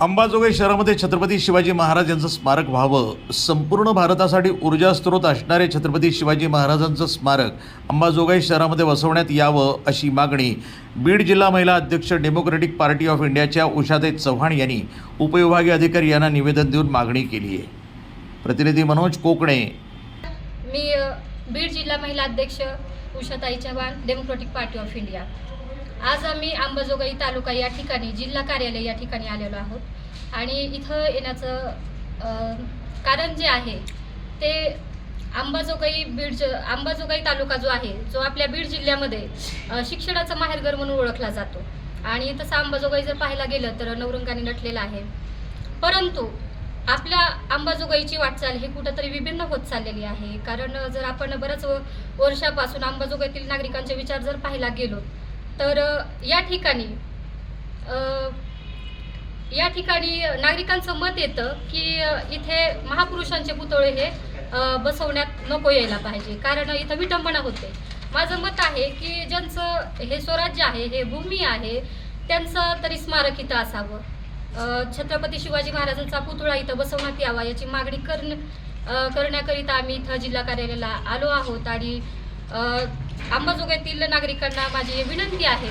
अंबाजोगाई शहरामध्ये छत्रपती शिवाजी महाराज यांचं स्मारक व्हावं, संपूर्ण भारतासाठी ऊर्जा स्रोत असणारे छत्रपती शिवाजी महाराजांचं स्मारक अंबाजोगाई शहरामध्ये वसवण्यात यावं अशी मागणी बीड जिल्हा महिला अध्यक्ष डेमोक्रेटिक पार्टी ऑफ इंडियाच्या उषाताई चव्हाण यांनी उपविभागीय अधिकारी यांना निवेदन देऊन मागणी केली आहे। प्रतिनिधी मनोज कोकणे। मी बीड जिल्हा महिला अध्यक्ष Ushatai Chavan democratic party of India. आज आम्ही अंबाजोगाई तालुका या ठिकाणी जिल्हा कार्यालय या ठिकाणी आलेलो आहोत आणि इथं येण्याचं कारण जे आहे ते अंबाजोगाई तालुका जो आहे जो आपल्या बीड जिल्ह्यामध्ये शिक्षणाचं माहेरघर म्हणून ओळखला जातो आणि तसं अंबाजोगाई जर पाहायला गेलं तर नवरंगाने नटलेलं आहे। परंतु आपल्या अंबाजोगाईची वाटचाल ही कुठंतरी विभिन्न होत चाललेली आहे। कारण जर आपण बऱ्याच वर्षापासून अंबाजोगाईतील नागरिकांचे विचार जर पाहायला गेलो तर या ठिकाणी नागरिकांचं मत येतं की इथे महापुरुषांचे पुतळे हे बसवण्यात नको यायला पाहिजे, कारण इथं विटंबना होते। माझं मत आहे की ज्यांचं हे स्वराज्य आहे, हे भूमी आहे, त्यांचं तरी स्मारक इथं असावं। छत्रपती शिवाजी महाराजांचा पुतळा इथं बसवण्यात यावा याची मागणी करण्याकरिता आम्ही इथं जिल्हा कार्यालयाला आलो आहोत आणि अंबाजोगाईतील नागरिकांना माझी विनंती आहे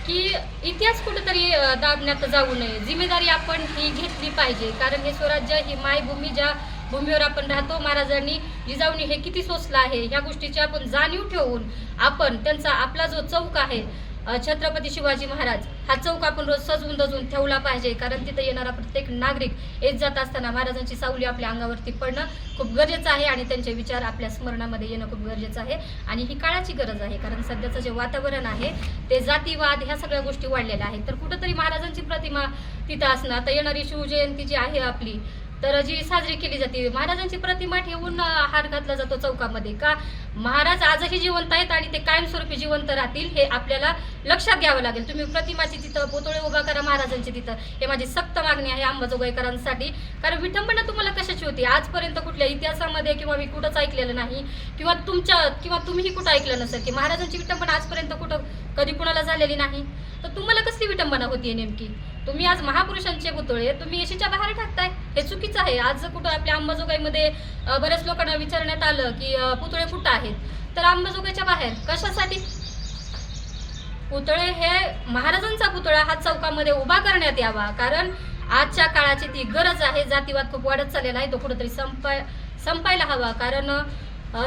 की इतिहास कुठेतरी दाबण्यात जाऊ नये, जिम्मेदारी आपण ही घेतली पाहिजे। कारण हे स्वराज्य ही मायभूमी, ज्या भूमीवर आपण राहतो, महाराजांनी जिजाऊनी हे किती सोसलं आहे ह्या गोष्टीची आपण जाणीव ठेवून आपण त्यांचा आपला जो चौक आहे छत्रपती शिवाजी महाराज हा चौक आपण रोज सजवून दजवून ठेवला पाहिजे। कारण तिथे येणारा प्रत्येक नागरिक येत जात असताना महाराजांची सावली आपल्या अंगावरती पडणं खूप गरजेचं आहे आणि त्यांचे विचार आपल्या स्मरणामध्ये येणं खूप गरजेचं आहे आणि ही काळाची गरज आहे। कारण सध्याचं जे वातावरण आहे ते जातीवाद ह्या सगळ्या गोष्टी वाढलेल्या आहेत। तर कुठंतरी महाराजांची प्रतिमा तिथं असणं, आता येणारी शिवजयंती जी आहे आपली तर जी साजरी केली जाते, महाराजांची प्रतिमा ठेवून हार घातला जातो चौकामध्ये का? महाराज आजही जिवंत आहेत आणि ते कायमस्वरूपी जिवंत राहतील हे आपल्याला लक्षात घ्यावं लागेल। तुम्ही प्रतिमाची तिथं पुतळे उभा करा महाराजांची तिथं, हे माझी सक्त मागणी आहे अंबाजोगाईकरांसाठी। कारण विटंबना तुम्हाला कशाची होती? आजपर्यंत कुठल्या इतिहासामध्ये किंवा मी कुठंच ऐकलेलं नाही किंवा तुम्हीही कुठं ऐकलं नसेल की महाराजांची विटंबना आजपर्यंत कुठं कधी कुणाला झालेली नाही। तर तुम्हाला कसली विटंबना होतीये नेमकी? तुम्ही आज महापुरुषांचे पुतळे तुम्ही येशीच्या बाहेर टाकताय, हे चुकीचं आहे। आज कुठं आपल्या अंबाजोगाईमध्ये बऱ्याच लोकांना विचारण्यात आलं की पुतळे कुठं आहेत, तर अंबाजोगाईच्या बाहेर कशासाठी? पुतळे हे महाराजांचा पुतळा हा चौकामध्ये उभा करण्यात यावा, कारण आजच्या काळाची ती गरज आहे। जातीवाद खूप वाढत चाललेला आहे, तो कुठेतरी संपायला हवा। कारण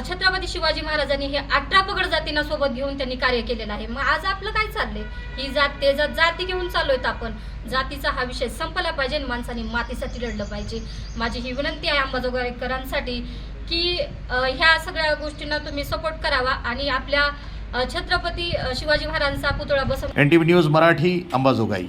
छत्रपती शिवाजी महाराजांनी हे 18 पगड जातींना सोबत घेऊन त्यांनी कार्य केलेलं आहे। मग आज आपलं काय चाललंय? ही जाती घेऊन चाललोय आपण। जातीचा हा विषय संपला पाहिजे, माणसांनी मातीसाठी लढलं पाहिजे। माझी ही विनंती आहे अंबाजोगाईकरांसाठी की ह्या सगळ्या गोष्टींना तुम्ही सपोर्ट करावा आणि आपल्या छत्रपती शिवाजी महाराजांचा पुतळा बसव। NTV news Marathi, Ambajogai.